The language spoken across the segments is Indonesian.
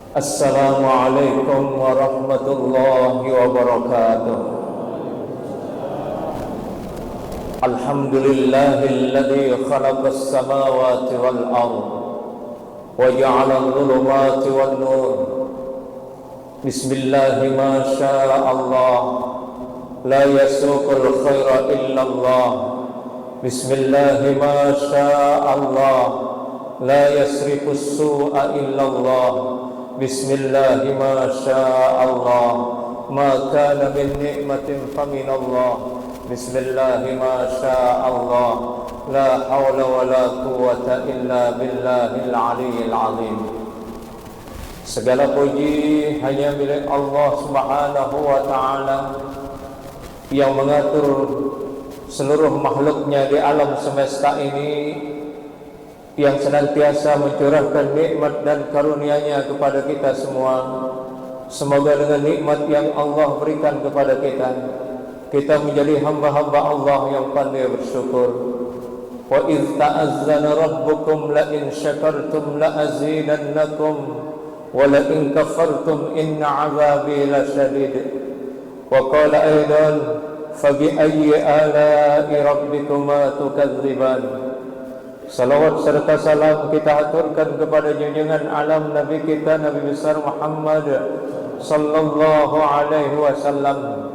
Assalamualaikum warahmatullahi wabarakatuh. Alhamdulillahilladzi khalaqas samawati wal ardh wa ja'ala adh-dhulumati wan nur. Bismillahi ma syaa Allah, la yasuqul khaira illa Allah. Bismillahi ma syaa Allah, la yasriqus su'a illa Allah. Bismillahi ma syaa Allah, ma kana min ni'matin famin Allah. Bismillahi ma syaa Allah, la hawla wa la quwwata illa billahil aliyyil azim. Segala puji hanya milik Allah Subhanahu wa ta'ala yang mengatur seluruh makhluknya di alam semesta ini, yang senantiasa mencurahkan nikmat dan karunia-Nya kepada kita semua. Semoga dengan nikmat yang Allah berikan kepada kita menjadi hamba-hamba Allah yang pandai bersyukur. Wa idz ta'azzana rabbukum la in syakartum la azidannakum wa la in kafartum inna 'adzabi lasyadid. Wa qala aidan fa bi ayyi ala'i rabbikuma tukadziban. Salawat serta salam kita aturkan kepada junjungan alam Nabi kita, Nabi besar Muhammad sallallahu alaihi wasallam,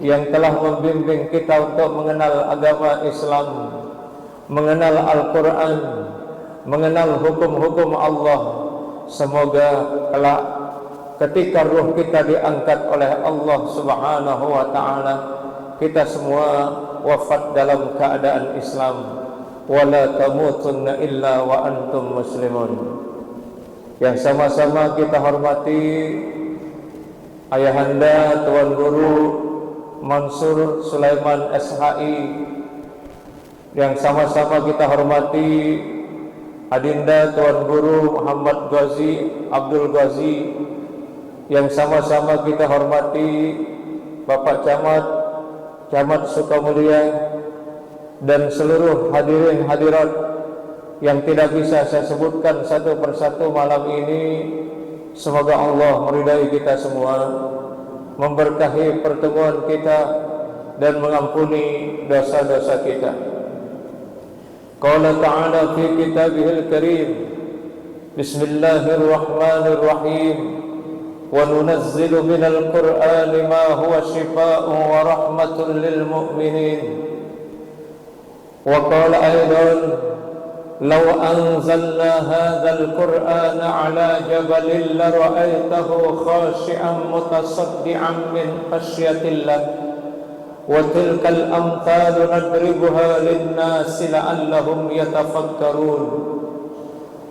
yang telah membimbing kita untuk mengenal agama Islam, mengenal Al-Quran, mengenal hukum-hukum Allah. Semoga kelak ketika ruh kita diangkat oleh Allah Subhanahu wa ta'ala, kita semua wafat dalam keadaan Islam. Wala tamutunna illa wa antum muslimun. Yang sama-sama kita hormati Ayahanda Tuan Guru Mansur Sulaiman SHI, yang sama-sama kita hormati Adinda Tuan Guru Muhammad Ghazi Abdul Ghazi, yang sama-sama kita hormati Bapak Camat Sukamulia, dan seluruh hadirin hadirat yang tidak bisa saya sebutkan satu persatu malam ini. Semoga Allah meridai kita semua, memberkahi pertemuan kita, dan mengampuni dosa-dosa kita. Qala ta'ala fi kitabihil karim, Bismillahirrahmanirrahim, wa nunazzilu minal Qur'ani ma huwa shifaa'un wa rahmatun lil mu'minin. وقال أيضا لو أنزلنا هذا القرآن على جبل لرأيته خاشعا متصدعا من خشية الله وتلك الأمثال نضربها للناس لعلهم يتفكرون.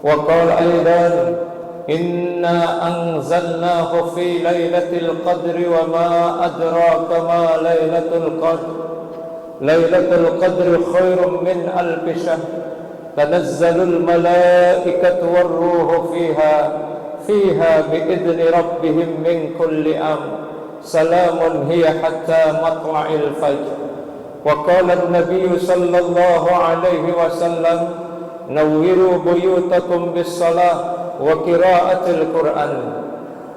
وقال أيضا إنا أنزلناه في ليلة القدر وما أدراك ما ليلة القدر Lailatul Qadri khairum min alfi syahr tanazzalul malaikatu warruhu fiha biidzni rabbihim min kulli amr salamun hiya hatta matla'il fajr. Wa qala an-nabiy sallallahu alaihi wasallam nawwiru buyutakum bis-salah wa qira'atil Qur'an.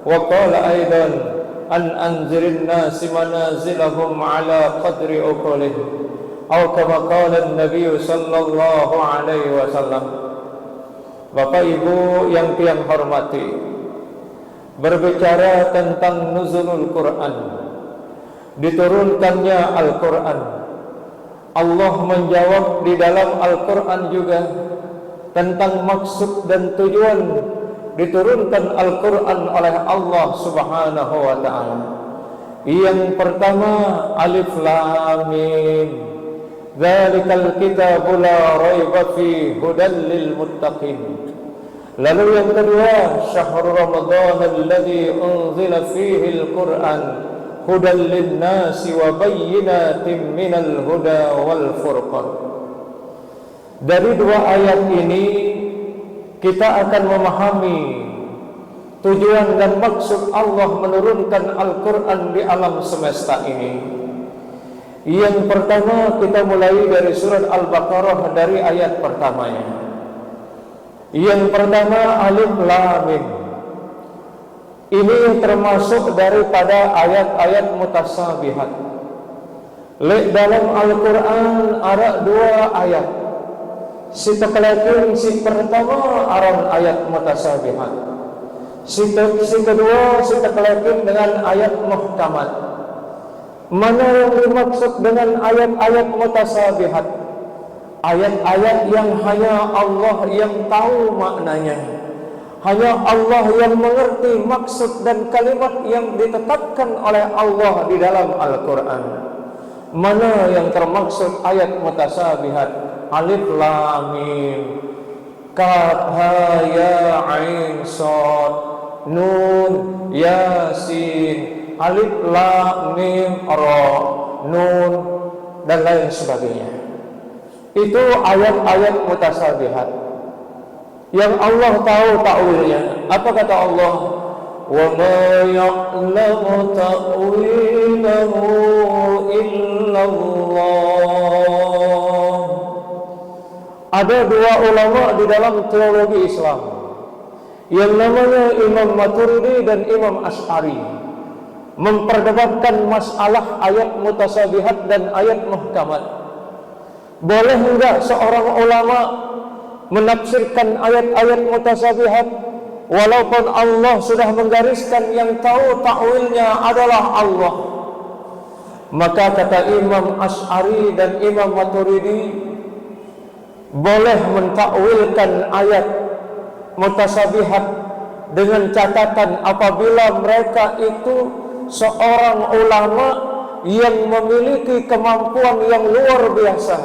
Wa qala aidan an anzirin nasi manazilahum ala qadri uqulihim, atau kama qala an-nabiy sallallahu alaihi wasallam. Bapak Ibu yang tiang hormati, berbicara tentang nuzulul Quran, diturunkannya Al-Quran, Allah menjawab di dalam Al-Quran juga tentang maksud dan tujuan diturunkan Al-Quran oleh Allah Subhanahu wa ta'ala. Yang pertama, Alif Lam Mim, Dzalikal kitabu la raiba fi hudan lil muttaqin. Lalu yang kedua, Syahrul Ramadan alladzi unzila fihi al-Quran hudan lin-nasi wa bayyinatin minal huda wal furqan. Dari dua ayat ini kita akan memahami tujuan dan maksud Allah menurunkan Al-Quran di alam semesta ini. Yang pertama, kita mulai dari surat Al-Baqarah dari ayat pertamanya. Yang pertama, Alif Lam Mim. Ini termasuk daripada ayat-ayat mutasabihat. Dalam Al-Quran ada 2 ayat. Si pertama aran ayat mutasabihat. Si kedua dengan ayat muhkamat. Mana yang dimaksud dengan ayat-ayat mutasabihat? Ayat-ayat yang hanya Allah yang tahu maknanya, hanya Allah yang mengerti maksud dan kalimat yang ditetapkan oleh Allah di dalam Al-Quran. Mana yang termaksud ayat mutasabihat? Alif lam mim, kaf ha ya ain sad, nun yasin, alif lam mim ra, nun dan lain sebagainya. Itu ayat-ayat mutasabihat yang Allah tahu ta'wilnya. Apa kata Allah? Wa ma ya'lamu ta'wilahu illallah. Ada 2 ulama di dalam teologi Islam yang namanya Imam Maturidi dan Imam Asy'ari, memperdebatkan masalah ayat mutasabihat dan ayat muhkamat. Boleh enggak seorang ulama menafsirkan ayat-ayat mutasabihat walaupun Allah sudah menggariskan yang tahu ta'wilnya adalah Allah? Maka kata Imam Asy'ari dan Imam Maturidi, boleh mentakwilkan ayat mutasabihat dengan catatan apabila mereka itu seorang ulama yang memiliki kemampuan yang luar biasa,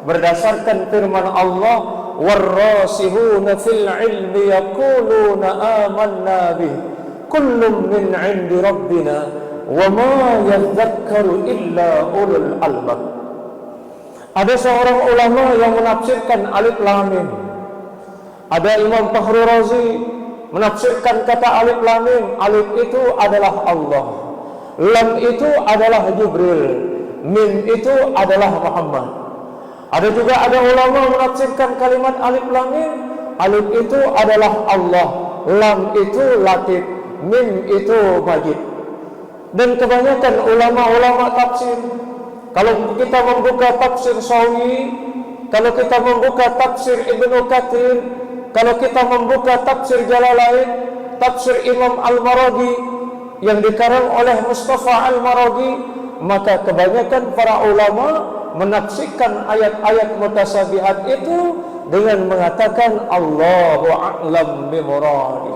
berdasarkan firman Allah, warrasihuna fil ilmi yaquluna amanna bih kullun min 'indi rabbina wa ma yadhakkaru illa ulul albab. Ada seorang ulama yang menafsirkan alif lam mim. Ada Imam Fakhrul Razi menafsirkan kata alif lam mim. Alif itu adalah Allah, lam itu adalah Jibril, mim itu adalah Muhammad. Ada juga ulama menafsirkan kalimat alif lam mim. Alif itu adalah Allah, lam itu Latif, mim itu Majid. Dan kebanyakan ulama-ulama tafsir, kalau kita membuka tafsir Sawi, kalau kita membuka tafsir Ibnu Katsir, kalau kita membuka tafsir Jalalain, tafsir Imam Al-Maraghi yang dikarang oleh Mustafa Al-Maraghi, maka kebanyakan para ulama menafsirkan ayat-ayat mutasabihat itu dengan mengatakan Allahu a'lam bimuradi.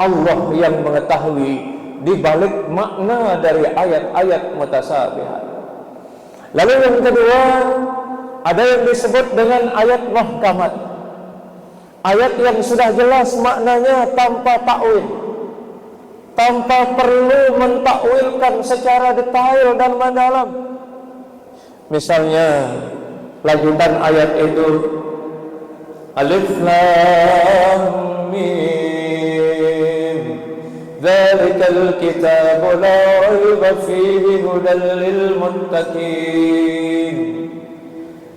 Allah yang mengetahui di balik makna dari ayat-ayat mutasabihat. Lalu yang kedua, ada yang disebut dengan ayat muhkamat. Ayat yang sudah jelas maknanya tanpa takwil, tanpa perlu mentakwilkan secara detail dan mendalam. Misalnya lanjutan ayat itu alif lam mim, dzalikal kitabu la raiba fihi hudan lil muttaqin.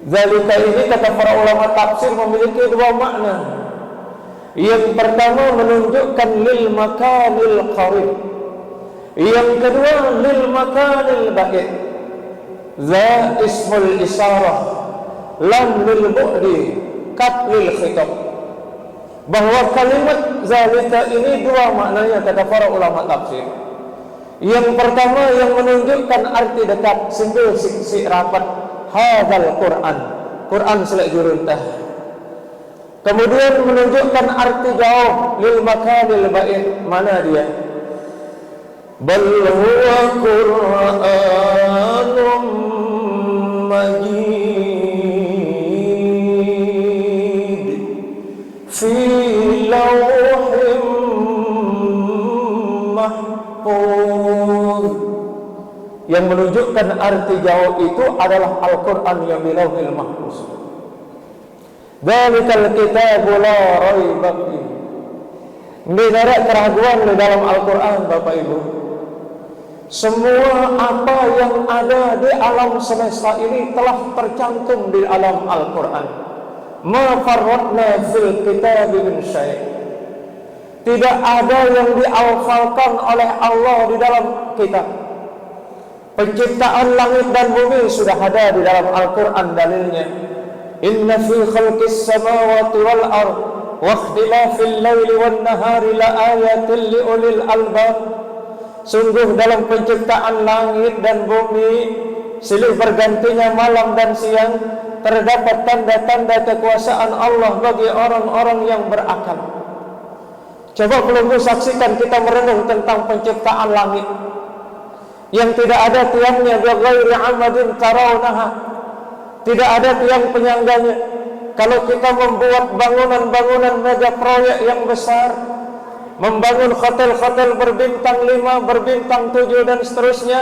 Dzalika ini kata para ulama tafsir memiliki 2 makna. Yang pertama menunjukkan lil makanil qarib, yang kedua lil makanil ba'id. Za ismul isyarah, lam lil bu'di, kaf lil khitab. Bahwa kalimat zalika ini 2 maknanya kata para ulama tafsir. Yang pertama yang menunjukkan arti dekat, simbil si rapat, hadzal Quran, Quran selek juruntah. Kemudian menunjukkan arti jauh, lil makanil ba'id, mana dia? Bal huwa Qur'anun majid fi lawhim mahfuz. Yang menunjukkan arti jauh itu adalah Al-Quran yang di Lauhil Mahfuz. Dzalikal kitabu la raiba fihi. Tidak ada keraguan di dalam Al-Quran, Bapak Ibu. Semua apa yang ada di alam semesta ini telah tercantum di alam Al-Quran. Ma farratna fil kitabi min syai'. tidak ada yang dialfalkan oleh Allah di dalam kitab. Penciptaan langit dan bumi sudah ada di dalam Al-Quran dalilnya. Inna fi khalqis samawati wal ard wa ikhtilafil laili wan nahari la ayatin li ulil albab. Sungguh dalam penciptaan langit dan bumi, silih bergantinya malam dan siang, terdapat tanda-tanda kekuasaan Allah bagi orang-orang yang berakal. Coba belum saksikan kita merenung tentang penciptaan langit yang tidak ada tiangnya, bighairi amadin tarawnaha, tidak ada tiang penyangganya. Kalau kita membuat bangunan-bangunan mega proyek yang besar, membangun hotel-hotel berbintang 5, berbintang 7 dan seterusnya,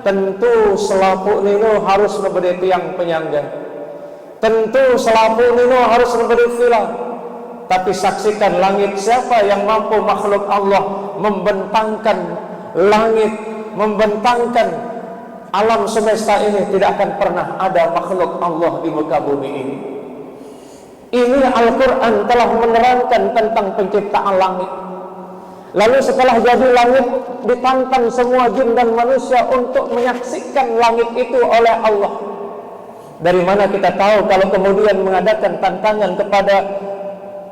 tentu selaput nino harus memberi tiang penyangga, tentu selaput nino harus memberi villa. Tapi saksikan langit, siapa yang mampu makhluk Allah membentangkan langit, membentangkan alam semesta ini? Tidak akan pernah ada makhluk Allah di muka bumi ini. Ini Al-Quran telah menerangkan tentang penciptaan langit. Lalu setelah jadi langit, ditantang semua jin dan manusia untuk menyaksikan langit itu oleh Allah. Dari mana kita tahu kalau kemudian mengadakan tantangan kepada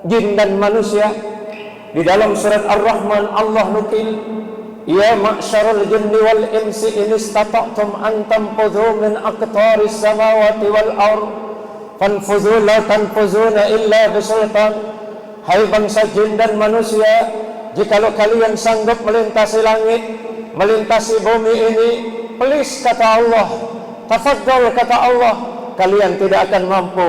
jin dan manusia? Di dalam surat Ar-Rahman Allah nukil, ya ma'syarul jinni wal insi in istata'tum an tanfudhu min aqtaris samawati wal ard fanfudhu la tanfuzuna illa bisultan. Hai bangsa jin dan manusia, jikalau kalian sanggup melintasi langit, melintasi bumi ini, please kata Allah, tafadhal kata Allah, kalian tidak akan mampu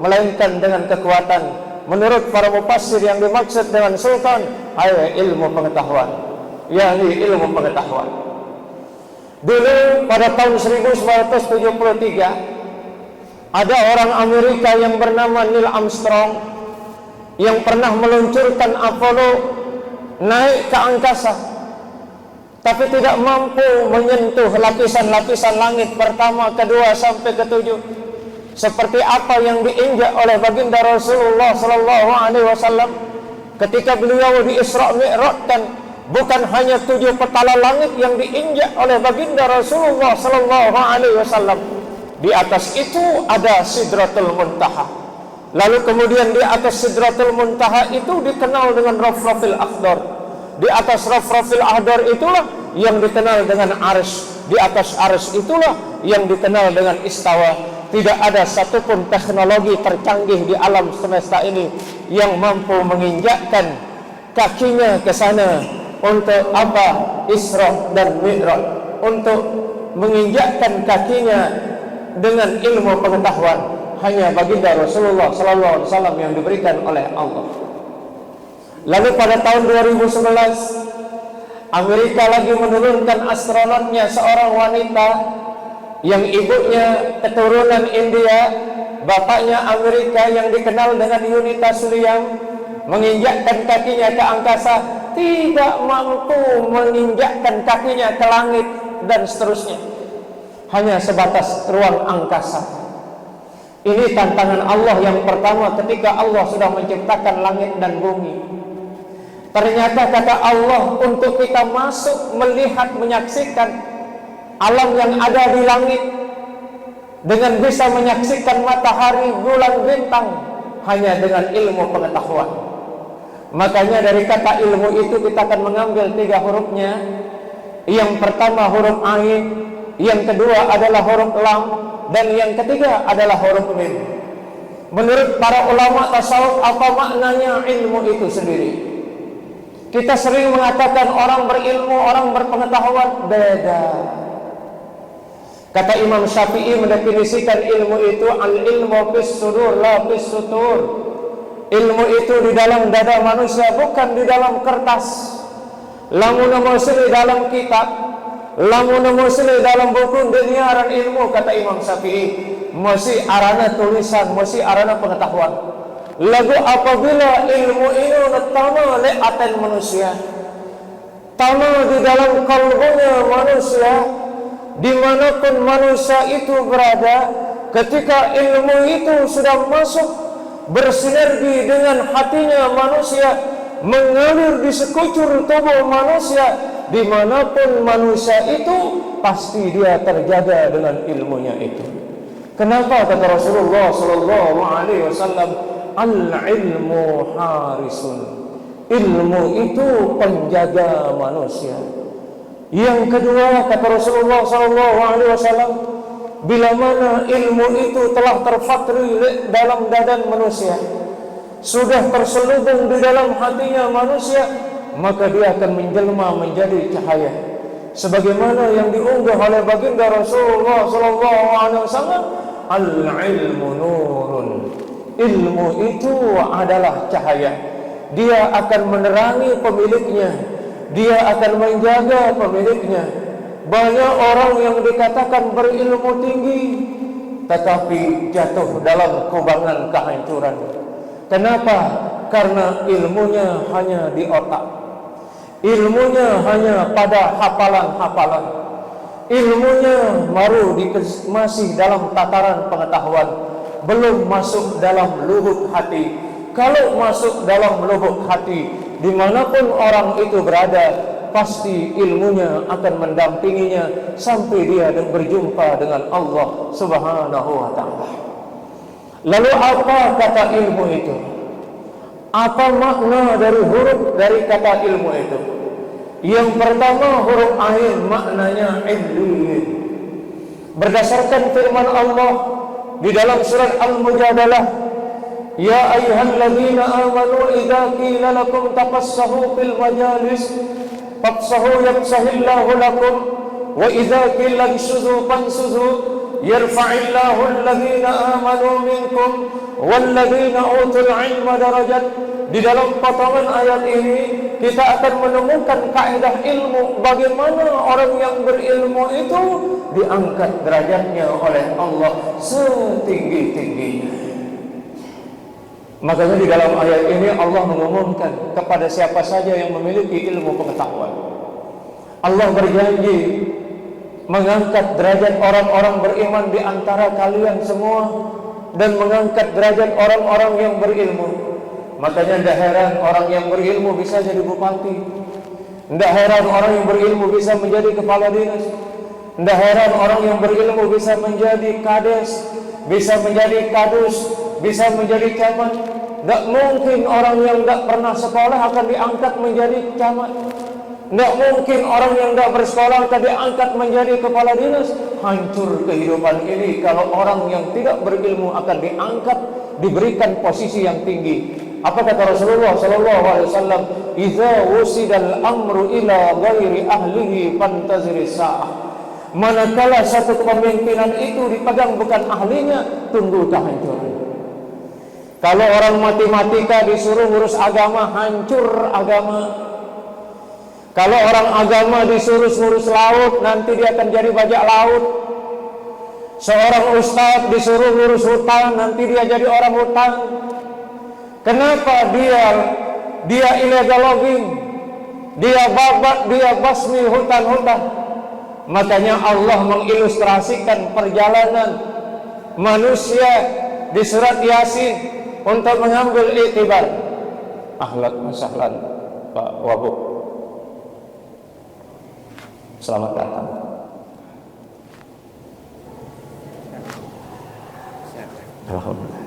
melainkan dengan kekuatan. Menurut para mufassir yang dimaksud dengan sultan adalah ilmu pengetahuan, yakni ilmu pengetahuan. Dulu pada tahun 1973 ada orang Amerika yang bernama Neil Armstrong yang pernah meluncurkan Apollo naik ke angkasa, tapi tidak mampu menyentuh lapisan-lapisan langit pertama, kedua sampai ketujuh. Seperti apa yang diinjak oleh baginda Rasulullah sallallahu alaihi wasallam ketika beliau di Isra Mi'rajkan. Bukan hanya 7 petala langit yang diinjak oleh baginda Rasulullah sallallahu alaihi wasallam. Di atas itu ada Sidratul Muntaha. Lalu kemudian di atas Sidratul Muntaha itu dikenal dengan Rafrafil Akhdar. Di atas Rafrafil Akhdar itulah yang dikenal dengan Arsy. Di atas Arsy itulah yang dikenal dengan Istawa. Tidak ada satupun teknologi tercanggih di alam semesta ini yang mampu menginjakkan kakinya ke sana. Untuk apa? Isra dan Mi'raj. Untuk menginjakkan kakinya dengan ilmu pengetahuan. Hanya baginda Rasulullah sallallahu alaihi wasallam yang diberikan oleh Allah. Lalu pada tahun 2011 Amerika lagi menurunkan astronotnya, seorang wanita yang ibunya keturunan India, bapaknya Amerika, yang dikenal dengan Yunita Suryam, menginjakkan kakinya ke angkasa, tidak mampu menginjakkan kakinya ke langit dan seterusnya, hanya sebatas ruang angkasa. Ini tantangan Allah yang pertama ketika Allah sudah menciptakan langit dan bumi. Ternyata kata Allah, untuk kita masuk, melihat, menyaksikan alam yang ada di langit dengan bisa menyaksikan matahari, bulan, bintang, hanya dengan ilmu pengetahuan. Makanya dari kata ilmu itu kita akan mengambil 3 hurufnya. Yang pertama huruf Ain, yang kedua adalah huruf Lam, dan yang ketiga adalah huruf Mim. Menurut para ulama tasawuf, apa maknanya ilmu itu sendiri? Kita sering mengatakan orang berilmu, orang berpengetahuan. Beda. Kata Imam Syafi'i mendefinisikan ilmu itu, al-ilmu fis sudur la fis sutur. Ilmu itu di dalam dada manusia, bukan di dalam kertas. Lamun musli dalam kitab, lamun musli dalam buku deniaran ilmu, kata Imam Syafi'i. Masih arana tulisan, masih arana pengetahuan. Lagu apabila ilmu ini tama le aten manusia, tama di dalam kalbunya manusia, dimanapun manusia itu berada, ketika ilmu itu sudah masuk bersinergi dengan hatinya manusia, mengalir di sekucur tubuh manusia. Dimanapun manusia itu, pasti dia terjaga dengan ilmunya itu. Kenapa kata Rasulullah sallallahu alaihi wasallam, al-ilmu harisun. Ilmu itu penjaga manusia. Yang kedua kata Rasulullah sallallahu alaihi wasallam, bila mana ilmu itu telah terfatri dalam dada manusia, sudah terselubung di dalam hatinya manusia, maka dia akan menjelma menjadi cahaya. Sebagaimana yang diunggah oleh baginda Rasulullah sallallahu alaihi wasallam, al-ilmu nurun. Ilmu itu adalah cahaya. Dia akan menerangi pemiliknya, dia akan menjaga pemiliknya. Banyak orang yang dikatakan berilmu tinggi, tetapi jatuh dalam kubangan kehancuran. Kenapa? Karena ilmunya hanya di otak, ilmunya hanya pada hafalan-hafalan, ilmunya baru masih dalam tataran pengetahuan, belum masuk dalam lubuk hati. Kalau masuk dalam lubuk hati, dimanapun orang itu berada, pasti ilmunya akan mendampinginya sampai dia berjumpa dengan Allah Subhanahu wa ta'ala. Lalu apa kata ilmu itu? Apa makna dari huruf dari kata ilmu itu? Yang pertama huruf ain, maknanya illiyin. Berdasarkan firman Allah di dalam surat Al-Mujadalah, ya ayyuhalladzina amanu idza qila lakum tafassahu fil majalis fafsahu yafsahillahu lakum wa idza qila inshuzu fansuzu yarfa'illahu alladhina amanu minkum walladzina utul ilma darajat. Di dalam potongan ayat ini kita akan menemukan kaidah ilmu, bagaimana orang yang berilmu itu diangkat derajatnya oleh Allah setinggi-tingginya. Makanya di dalam ayat ini Allah mengumumkan kepada siapa saja yang memiliki ilmu pengetahuan. Allah berjanji mengangkat derajat orang-orang beriman di antara kalian semua dan mengangkat derajat orang-orang yang berilmu. Makanya tidak heran orang yang berilmu bisa jadi bupati, tidak heran orang yang berilmu bisa menjadi kepala dinas, tidak heran orang yang berilmu bisa menjadi kades, bisa menjadi kadus, bisa menjadi camat. Tidak mungkin orang yang tidak pernah sekolah akan diangkat menjadi camat. Tidak mungkin orang yang tidak bersekolah akan diangkat menjadi kepala dinas. Hancur kehidupan ini kalau orang yang tidak berilmu akan diangkat, diberikan posisi yang tinggi. Apa kata Rasulullah sallallahu alaihi wasallam? Idza wusidal amru ila ghairi ahlihi fantaziris sa'ah. Manakala satu kepemimpinan itu dipegang bukan ahlinya, tunggu kehancuran. Kalau orang matematika disuruh ngurus agama, hancur agama. Kalau orang agama disuruh ngurus laut, nanti dia akan jadi bajak laut. Seorang ustaz disuruh ngurus hutan, nanti dia jadi orang hutan. Kenapa dia illegal logging, dia babat, dia basmi hutan-hutan. Makanya Allah mengilustrasikan perjalanan manusia di surat Yasin untuk mengambil iktibar. Ahlan wa sahlan Pak Wabuk, selamat datang. Alhamdulillah.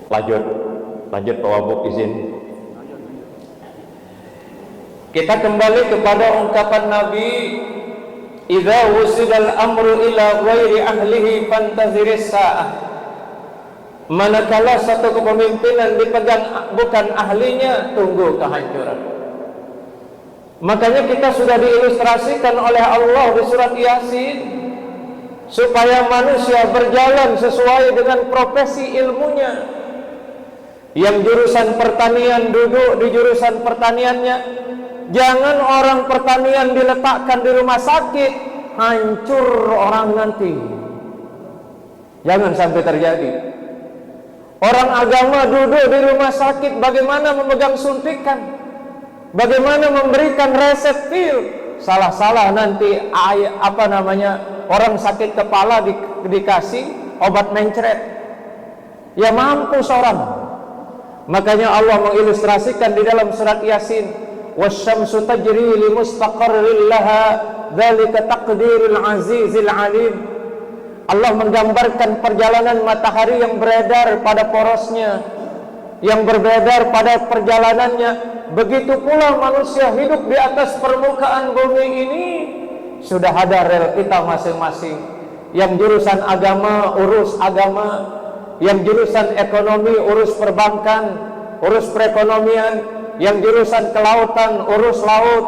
Lanjut Pak Wabuk, izin. Kita kembali kepada ungkapan Nabi, idza wusidal amru ila ghairi ahlihi fantaziris sa'ah. Manakala satu kepemimpinan dipegang bukan ahlinya, tunggu kehancuran. Makanya kita sudah diilustrasikan oleh Allah di surat Yasin supaya manusia berjalan sesuai dengan profesi ilmunya. Yang jurusan pertanian duduk di jurusan pertaniannya. Jangan orang pertanian diletakkan di rumah sakit, hancur orang nanti. Jangan sampai terjadi. Orang agama duduk di rumah sakit, bagaimana memegang suntikan, bagaimana memberikan resep pil, salah-salah nanti orang sakit kepala dikasih obat mencret, ya mampu seorang. Makanya Allah mengilustrasikan di dalam surat Yasin, wasyamsu tajri li mustaqarrin laha dzalika taqdirul azizil alim. Allah menggambarkan perjalanan matahari yang beredar pada porosnya, yang beredar pada perjalanannya. Begitu pula manusia hidup di atas permukaan bumi ini, sudah ada rel kita masing-masing. Yang jurusan agama urus agama, yang jurusan ekonomi urus perbankan, urus perekonomian, yang jurusan kelautan urus laut,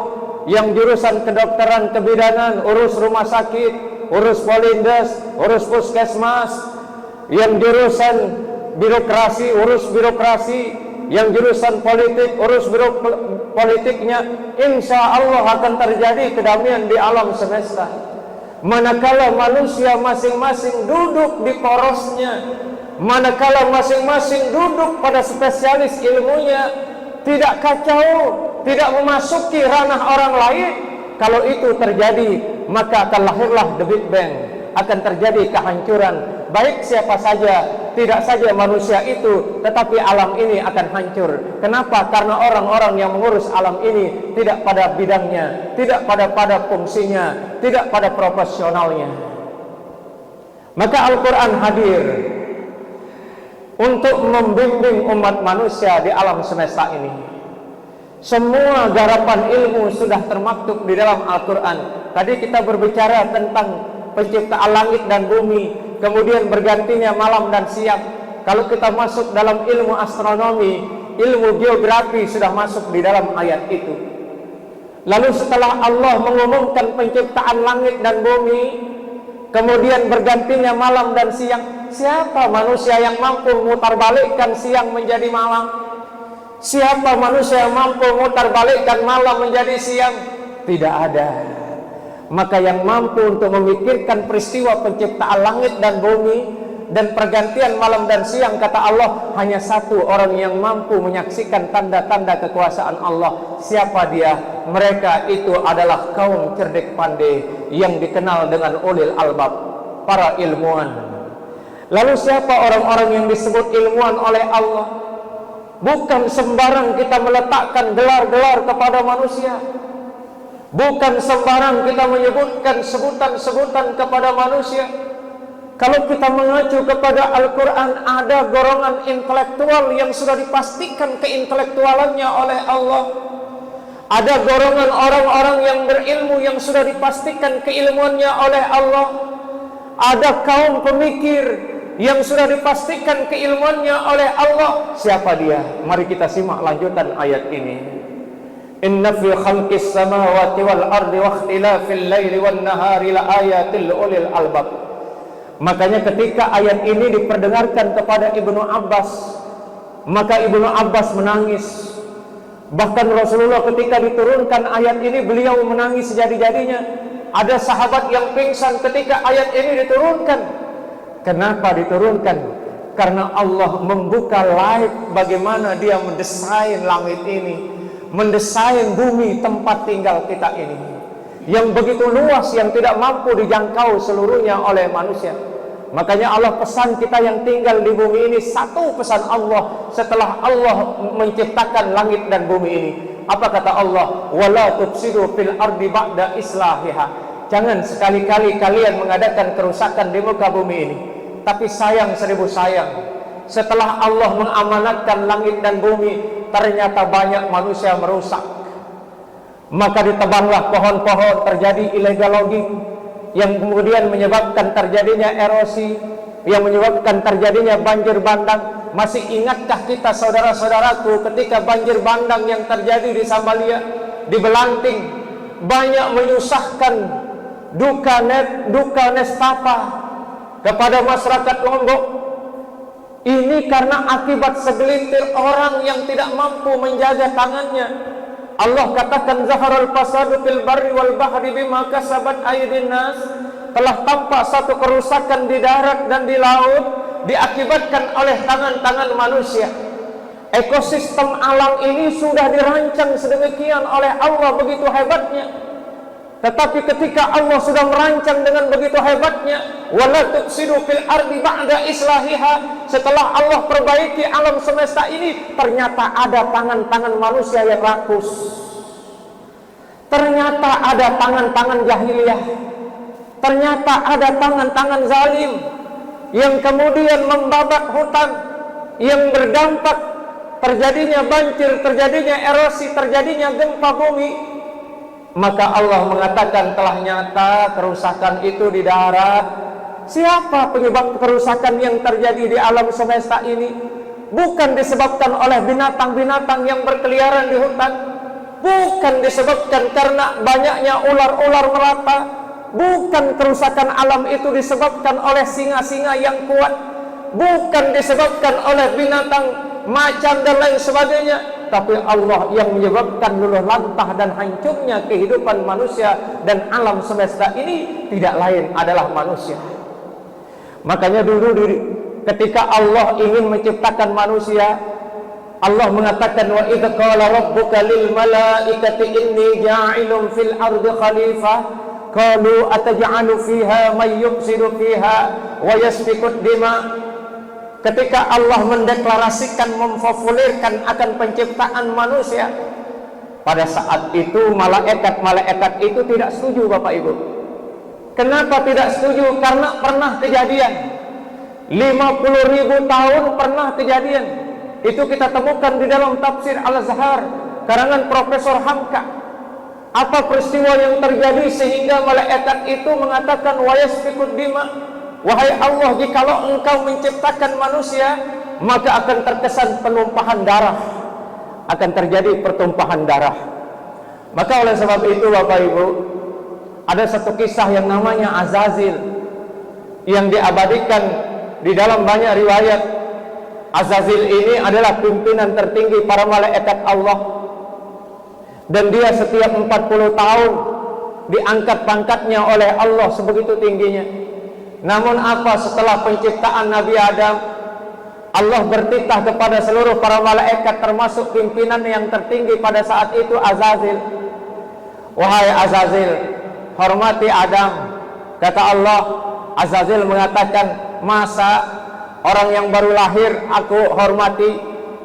yang jurusan kedokteran kebidanan urus rumah sakit, urus polindes, urus puskesmas, yang jurusan birokrasi urus birokrasi, yang jurusan politik urus politiknya. Insya Allah akan terjadi kedamaian di alam semesta. Manakala manusia masing-masing duduk di porosnya, manakala masing-masing duduk pada spesialis ilmunya, tidak kacau, tidak memasuki ranah orang lain. Kalau itu terjadi, maka akan lahirlah the Big Bang, akan terjadi kehancuran. Baik siapa saja, tidak saja manusia itu, tetapi alam ini akan hancur. Kenapa? Karena orang-orang yang mengurus alam ini tidak pada bidangnya, tidak pada fungsinya, tidak pada profesionalnya. Maka Al-Quran hadir untuk membimbing umat manusia di alam semesta ini. Semua garapan ilmu sudah termaktub di dalam Al-Quran. Tadi kita berbicara tentang penciptaan langit dan bumi, kemudian bergantinya malam dan siang. Kalau kita masuk dalam ilmu astronomi, ilmu geografi sudah masuk di dalam ayat itu. Lalu setelah Allah mengumumkan penciptaan langit dan bumi, kemudian bergantinya malam dan siang, siapa manusia yang mampu memutarbalikkan siang menjadi malam? Siapa manusia yang mampu memutarbalikkan malam menjadi siang? Tidak ada. Maka yang mampu untuk memikirkan peristiwa penciptaan langit dan bumi dan pergantian malam dan siang, kata Allah, hanya satu orang yang mampu menyaksikan tanda-tanda kekuasaan Allah. Siapa dia? Mereka itu adalah kaum cerdik pandai yang dikenal dengan ulil albab, para ilmuwan. Lalu siapa orang-orang yang disebut ilmuwan oleh Allah? Bukan sembarang kita meletakkan gelar-gelar kepada manusia. Bukan sembarang kita menyebutkan sebutan-sebutan kepada manusia. Kalau kita mengacu kepada Al-Quran, ada golongan intelektual yang sudah dipastikan keintelektualannya oleh Allah. Ada golongan orang-orang yang berilmu yang sudah dipastikan keilmuannya oleh Allah. Ada kaum pemikir yang sudah dipastikan keilmuannya oleh Allah. Siapa dia? Mari kita simak lanjutan ayat ini. Inna fi khalqis samawati wal ardi wa ikhtilafil laili wan nahari la ayatil ulil albab. Makanya ketika ayat ini diperdengarkan kepada Ibnu Abbas, maka Ibnu Abbas menangis. Bahkan Rasulullah ketika diturunkan ayat ini, beliau menangis sejadi-jadinya. Ada sahabat yang pingsan ketika ayat ini diturunkan. Kenapa diturunkan? Karena Allah membuka live bagaimana dia mendesain langit ini, mendesain bumi tempat tinggal kita ini, yang begitu luas, yang tidak mampu dijangkau seluruhnya oleh manusia. Makanya Allah pesan kita yang tinggal di bumi ini, satu pesan Allah setelah Allah menciptakan langit dan bumi ini. Apa kata Allah? Wala tufsidu fil ardi ba'da islahiha. Jangan sekali-kali kalian mengadakan kerusakan di muka bumi ini. Tapi sayang seribu sayang, setelah Allah mengamanatkan langit dan bumi, ternyata banyak manusia merusak. Maka ditebanglah pohon-pohon, terjadi illegal logging, yang kemudian menyebabkan terjadinya erosi, yang menyebabkan terjadinya banjir bandang. Masih ingatkah kita saudara-saudaraku ketika banjir bandang yang terjadi di Sambalia, di Belanting, banyak menyusahkan duka nestapa kepada masyarakat Lombok? Ini karena akibat segelintir orang yang tidak mampu menjaga tangannya. Allah katakan zaharal fasadu fil barri wal bahri bima kasabat aydin nas. Telah tampak satu kerusakan di darat dan di laut diakibatkan oleh tangan-tangan manusia. Ekosistem alam ini sudah dirancang sedemikian oleh Allah, begitu hebatnya. Tetapi ketika Allah sudah merancang dengan begitu hebatnya, wala tufsidu fil ardi ba'da islahiha, setelah Allah perbaiki alam semesta ini, ternyata ada tangan-tangan manusia yang rakus. Ternyata ada tangan-tangan jahiliyah. Ternyata ada tangan-tangan zalim yang kemudian membabat hutan, yang berdampak terjadinya banjir, terjadinya erosi, terjadinya gempa bumi. Maka Allah mengatakan telah nyata kerusakan itu di darat. Siapa penyebab kerusakan yang terjadi di alam semesta ini? Bukan disebabkan oleh binatang-binatang yang berkeliaran di hutan, bukan disebabkan karena banyaknya ular-ular merata, bukan kerusakan alam itu disebabkan oleh singa-singa yang kuat, bukan disebabkan oleh binatang macan dan lain sebagainya, tapi Allah yang menyebabkan luluh lantah dan hancurnya kehidupan manusia dan alam semesta ini tidak lain adalah manusia. Makanya dulu ketika Allah ingin menciptakan manusia, Allah mengatakan, wa idz qala rabbuka lil malaikati inni ja'ilun fil ardi khalifah qalu ataj'alu fiha may yufsidu fiha wa yasfiku dima. Ketika Allah mendeklarasikan, memfofulirkan akan penciptaan manusia, pada saat itu malaikat-malaikat itu tidak setuju, Bapak Ibu. Kenapa tidak setuju? Karena pernah kejadian 50.000 tahun pernah kejadian. Itu kita temukan di dalam tafsir Al-Azhar karangan Profesor Hamka. Apa peristiwa yang terjadi sehingga malaikat itu mengatakan wa yasfikud dima, wahai Allah, jikalau engkau menciptakan manusia, maka akan terkesan penumpahan darah, akan terjadi pertumpahan darah. Maka oleh sebab itu Bapak Ibu, ada satu kisah yang namanya Azazil yang diabadikan di dalam banyak riwayat. Azazil ini adalah pimpinan tertinggi para malaikat Allah, dan dia setiap 40 tahun diangkat pangkatnya oleh Allah sebegitu tingginya. Namun apa, setelah penciptaan Nabi Adam, Allah bertitah kepada seluruh para malaikat termasuk pimpinan yang tertinggi pada saat itu Azazil. Wahai Azazil, hormati Adam. Kata Allah, Azazil mengatakan, masa orang yang baru lahir aku hormati,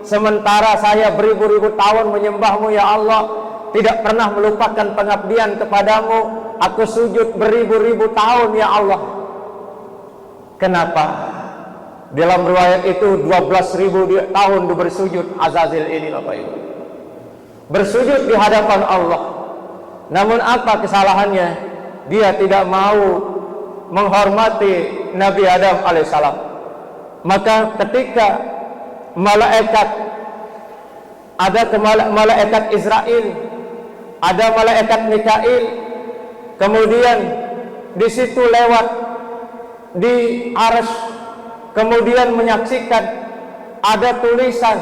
sementara saya beribu-ribu tahun menyembahmu ya Allah, tidak pernah melupakan pengabdian kepadamu, aku sujud beribu-ribu tahun ya Allah. Kenapa? Dalam riwayat itu 12.000 tahun bersujud Azazil ini Bapak Ibu, bersujud di hadapan Allah. Namun apa kesalahannya? Dia tidak mau menghormati Nabi Adam alaihissalam. Maka ketika malaikat Israel, ada malaikat Mikail, kemudian di situ lewat di arsy, kemudian menyaksikan ada tulisan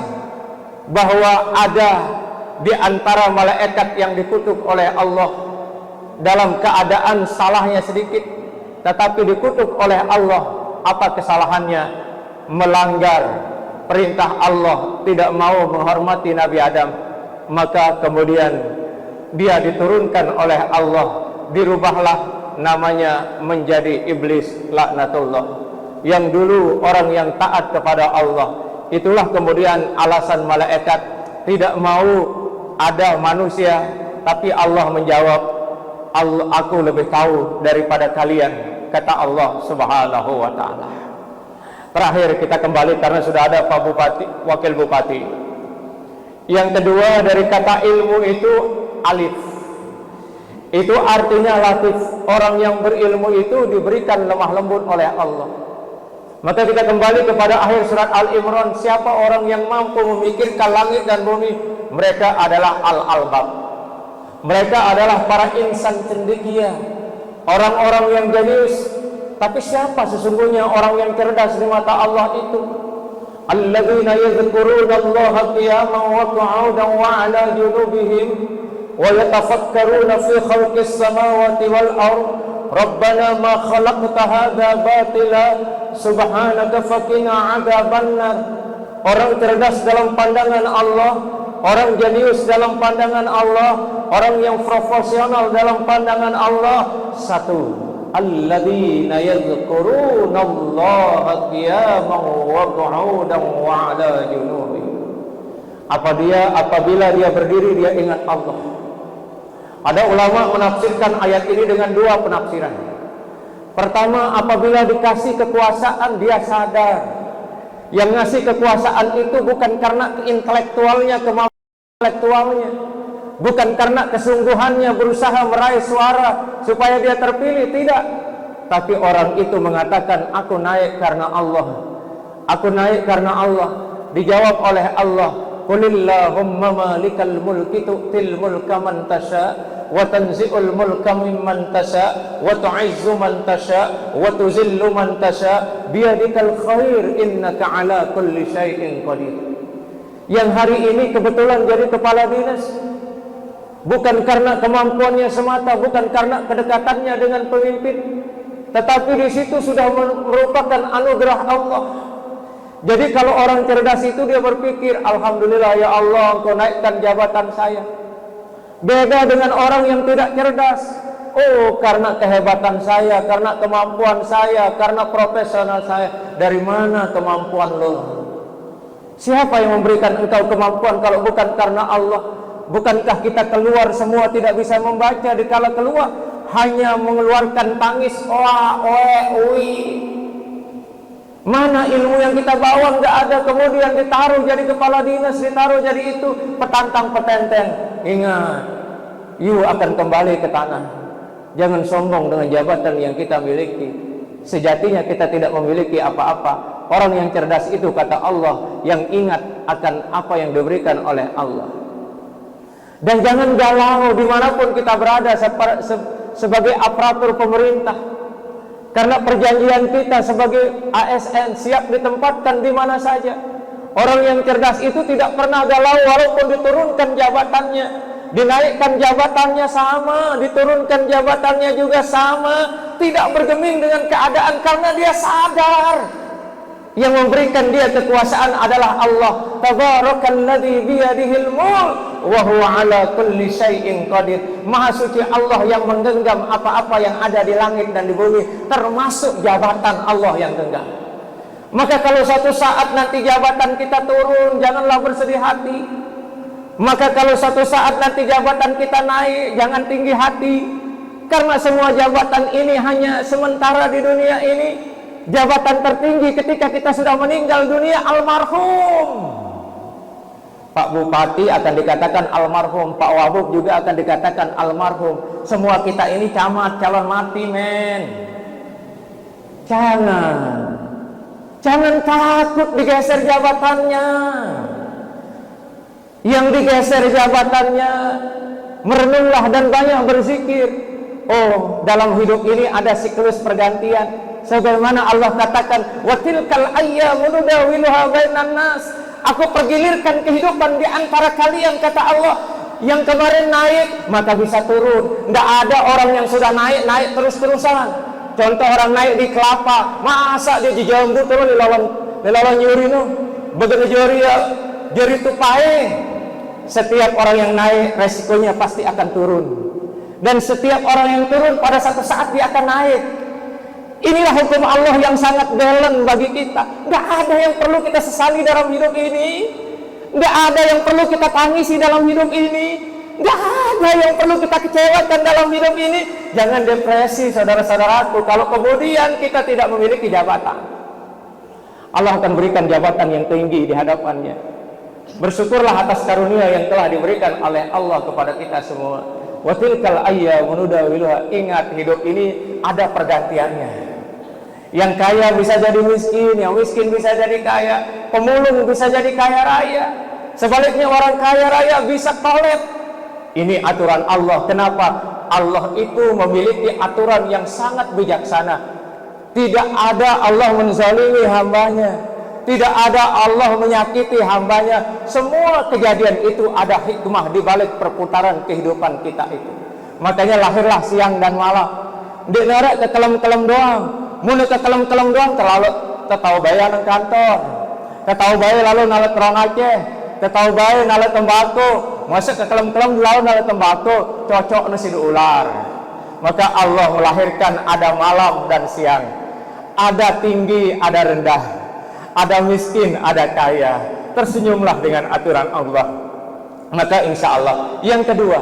bahwa ada di antara malaikat yang dikutuk oleh Allah dalam keadaan salahnya sedikit, tetapi dikutuk oleh Allah. Apa kesalahannya? Melanggar perintah Allah, tidak mau menghormati Nabi Adam. Maka kemudian dia diturunkan oleh Allah, dirubahlah namanya menjadi iblis laknatullah. Yang dulu orang yang taat kepada Allah. Itulah kemudian alasan malaikat tidak mau ada manusia, tapi Allah menjawab, aku lebih tahu daripada kalian, kata Allah Subhanahu wa ta'ala. Terakhir kita kembali karena sudah ada Pak Bupati, Wakil Bupati. Yang kedua dari kata ilmu itu alif. Itu artinya latif. Orang yang berilmu itu diberikan lemah lembut oleh Allah. Maka kita kembali kepada akhir surat Al-Imran. Siapa orang yang mampu memikirkan langit dan bumi? Mereka adalah al-albab. Mereka adalah para insan cendekia, orang-orang yang jenius. Tapi siapa sesungguhnya orang yang cerdas di mata Allah itu? Alladzina yadhkuruna Allaha qiyaman wa qu'udan wa 'ala junubihim wa yatafakkaruna fi khalqis samawati wal ardh Rabbana ma khalaqta hadza batila subhanaka faqina 'adzabannar. Orang cerdas dalam pandangan Allah, orang jenius dalam pandangan Allah, orang yang profesional dalam pandangan Allah. Satu, alladzina yadhkurunallaha qiyaman wa qu'udan wa 'ala junubihim. Apabila dia berdiri, dia ingat Allah. Ada ulama menafsirkan ayat ini dengan dua penafsiran. Pertama, apabila dikasih kekuasaan, dia sadar yang ngasih kekuasaan itu bukan karena intelektualnya, kemampuan intelektualnya, bukan karena kesungguhannya berusaha meraih suara supaya dia terpilih, tidak. Tapi orang itu mengatakan, aku naik karena Allah, aku naik karena Allah. Dijawab oleh Allah, qulillahumma malikal mulki tu'til mulka man tasha wa tanzi'ul mulka mimman tasha wa tu'izzu man tasha wa tuzillu man tasha biyadikal khair innaka ala kulli syai'in qadir. Yang hari ini kebetulan jadi kepala dinas bukan karena kemampuannya semata, bukan karena kedekatannya dengan pemimpin, tetapi di situ sudah merupakan anugerah Allah. Jadi kalau orang cerdas itu dia berpikir, alhamdulillah ya Allah, Engkau naikkan jabatan saya. Beda dengan orang yang tidak cerdas. Oh, karena kehebatan saya, karena kemampuan saya, karena profesional saya. Dari mana kemampuan lo? Siapa yang memberikan engkau kemampuan kalau bukan karena Allah? Bukankah kita keluar semua tidak bisa membaca, dikala keluar hanya mengeluarkan tangis, oa, oe, ui. Mana ilmu yang kita bawa? Nggak ada. Kemudian ditaruh jadi kepala dinas, ditaruh jadi itu, petantang petenteng. Ingat, you akan kembali ke tanah. Jangan sombong dengan jabatan yang kita miliki. Sejatinya kita tidak memiliki apa-apa. Orang yang cerdas itu, kata Allah, yang ingat akan apa yang diberikan oleh Allah. Dan jangan galau dimanapun kita berada sebagai aparatur pemerintah. Karena perjanjian kita sebagai ASN siap ditempatkan di mana saja. Orang yang cerdas itu tidak pernah galau walaupun diturunkan jabatannya, dinaikkan jabatannya sama, diturunkan jabatannya juga sama, tidak bergeming dengan keadaan karena dia sadar yang memberikan dia kekuasaan adalah Allah. Tabarakalladzi biyadihil mulk wa huwa ala kulli syai'in qadir. Maha suci Allah yang menggenggam apa-apa yang ada di langit dan di bumi, termasuk jabatan Allah yang genggam. Maka kalau suatu saat nanti jabatan kita turun, janganlah bersedih hati. Maka kalau suatu saat nanti jabatan kita naik, jangan tinggi hati. Karena semua jabatan ini hanya sementara di dunia ini. Jabatan tertinggi ketika kita sudah meninggal dunia, almarhum. Pak Bupati akan dikatakan almarhum, Pak Wabub juga akan dikatakan almarhum. Semua kita ini camat, calon mati, men. Jangan takut digeser jabatannya. Yang digeser jabatannya, merenunglah dan banyak berzikir. Oh, dalam hidup ini ada siklus pergantian. Sebagaimana Allah katakan, wa tilkal ayyamu nudawiluha bainan nas. Aku pergilirkan kehidupan di antara kalian, kata Allah. Yang kemarin naik maka bisa turun. Tidak ada orang yang sudah naik terus-terusan. Contoh orang naik di kelapa, masa dia di jambu turun di lolong nyuri no. Begitu jari tupai. Setiap orang yang naik resikonya pasti akan turun. Dan setiap orang yang turun pada satu saat dia akan naik. Inilah hukum Allah yang sangat balance bagi kita. Nggak ada yang perlu kita sesali dalam hidup ini. Nggak ada yang perlu kita tangisi dalam hidup ini. Nggak ada yang perlu kita kecewakan dalam hidup ini. Jangan depresi, saudara-saudaraku, kalau kemudian kita tidak memiliki jabatan. Allah akan berikan jabatan yang tinggi di hadapannya. Bersyukurlah atas karunia yang telah diberikan oleh Allah kepada kita semua. Wa tilkal ayyamu nudawiluha. Ingat, hidup ini ada pergantiannya. Yang kaya bisa jadi miskin, yang miskin bisa jadi kaya, pemulung bisa jadi kaya raya. Sebaliknya orang kaya raya bisa kolab. Ini aturan Allah. Kenapa? Allah itu memiliki aturan yang sangat bijaksana. Tidak ada Allah menzalimi hambanya, tidak ada Allah menyakiti hambanya. Semua kejadian itu ada hikmah di balik perputaran kehidupan kita itu. Makanya lahirlah siang dan malam. Di neraka ke kelem-kelem doang. Mun ke kelem-kelem doang terlalu tahu bayar nang kantor. Tahu bayar lalu nalet rong Aceh. tetau bae nala tembako, masuk ke kelem-kelem lawan nala tembako, cocok nasi ular. Maka Allah melahirkan ada malam dan siang, ada tinggi, ada rendah, ada miskin, ada kaya. Tersenyumlah dengan aturan Allah. Maka insya Allah. Yang kedua,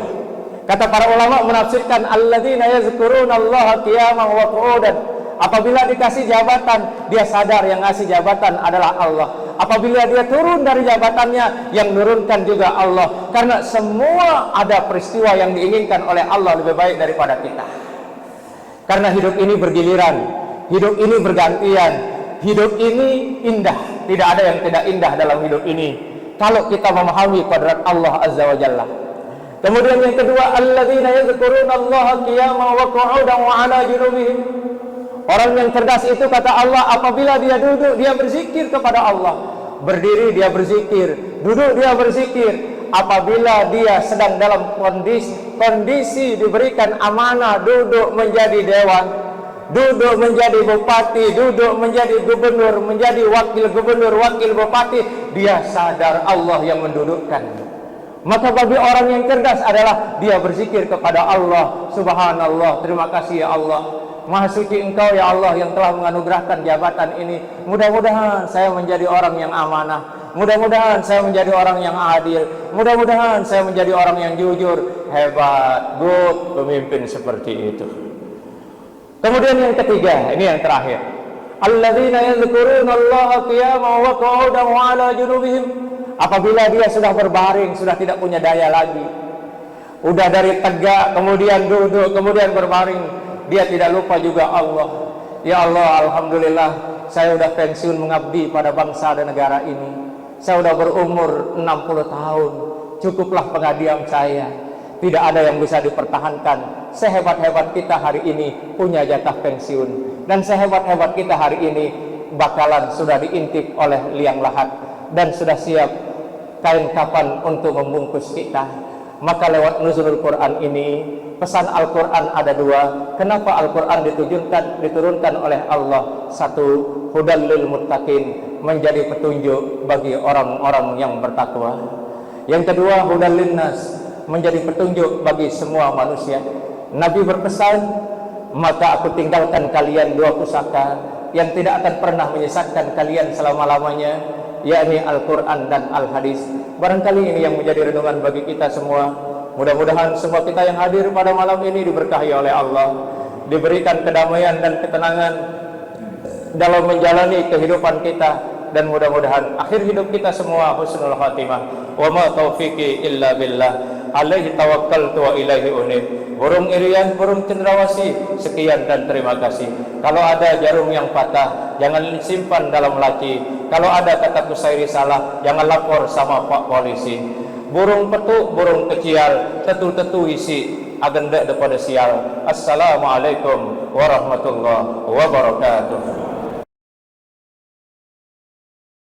kata para ulama menafsirkan alladzina yazkurunallaha qiyaman wa qu'udan. Apabila dikasih jabatan, dia sadar yang ngasih jabatan adalah Allah. Apabila dia turun dari jabatannya, yang menurunkan juga Allah. Karena semua ada peristiwa yang diinginkan oleh Allah lebih baik daripada kita. Karena hidup ini bergiliran, hidup ini bergantian, hidup ini indah. Tidak ada yang tidak indah dalam hidup ini kalau kita memahami kodrat Allah Azza wa Jalla. Kemudian yang kedua, alladzina yadhkurunallaha qiyaman wa qu'udan wa 'ala junubihim. Orang yang cerdas itu kata Allah, apabila dia duduk dia berzikir kepada Allah, berdiri dia berzikir, duduk dia berzikir. Apabila dia sedang dalam kondisi diberikan amanah, duduk menjadi dewan, duduk menjadi bupati, duduk menjadi gubernur, menjadi wakil gubernur, wakil bupati, dia sadar Allah yang mendudukkan. Maka bagi orang yang cerdas adalah dia berzikir kepada Allah. Subhanallah, terima kasih ya Allah, Maha suci Engkau ya Allah yang telah menganugerahkan jabatan ini. Mudah-mudahan saya menjadi orang yang amanah, mudah-mudahan saya menjadi orang yang adil, mudah-mudahan saya menjadi orang yang jujur. Hebat, good pemimpin seperti itu. Kemudian yang ketiga, ini yang terakhir, alladzina yadhkurunallaha qiyaman wa qu'udan wa 'ala junubihim. Apabila dia sudah berbaring, sudah tidak punya daya lagi, udah dari tegak kemudian duduk kemudian berbaring, dia tidak lupa juga Allah. Ya Allah, alhamdulillah saya sudah pensiun mengabdi pada bangsa dan negara ini. Saya sudah berumur 60 tahun, cukuplah pengabdian saya. Tidak ada yang bisa dipertahankan. Sehebat-hebat kita hari ini punya jatah pensiun, dan sehebat-hebat kita hari ini bakalan sudah diintip oleh liang lahat dan sudah siap kain kapan untuk membungkus kita. Maka lewat nuzulul Quran ini, pesan Al-Quran ada dua. Kenapa Al-Quran diturunkan oleh Allah? Satu, hudal lil muttaqin, menjadi petunjuk bagi orang-orang yang bertakwa. Yang kedua, hudal linnas, menjadi petunjuk bagi semua manusia. Nabi berpesan, maka aku tinggalkan kalian dua pusaka yang tidak akan pernah menyesatkan kalian selama-lamanya, yakni Al-Quran dan Al-Hadis. Barangkali ini yang menjadi renungan bagi kita semua. Mudah-mudahan semua kita yang hadir pada malam ini diberkahi oleh Allah, diberikan kedamaian dan ketenangan dalam menjalani kehidupan kita, dan mudah-mudahan akhir hidup kita semua husnul khatimah. Wa ma taufiqi illa billah, alaihi tawakkaltu wa ilaihi unib. Burung irian, burung cendrawasih, sekian dan terima kasih. Kalau ada jarum yang patah, jangan simpan dalam laci. Kalau ada kata kusairi salah, jangan lapor sama Pak Polisi. Burung petuk, burung kecial, tetu-tetu isi, agenda daripada sial. Assalamualaikum warahmatullahi wabarakatuh.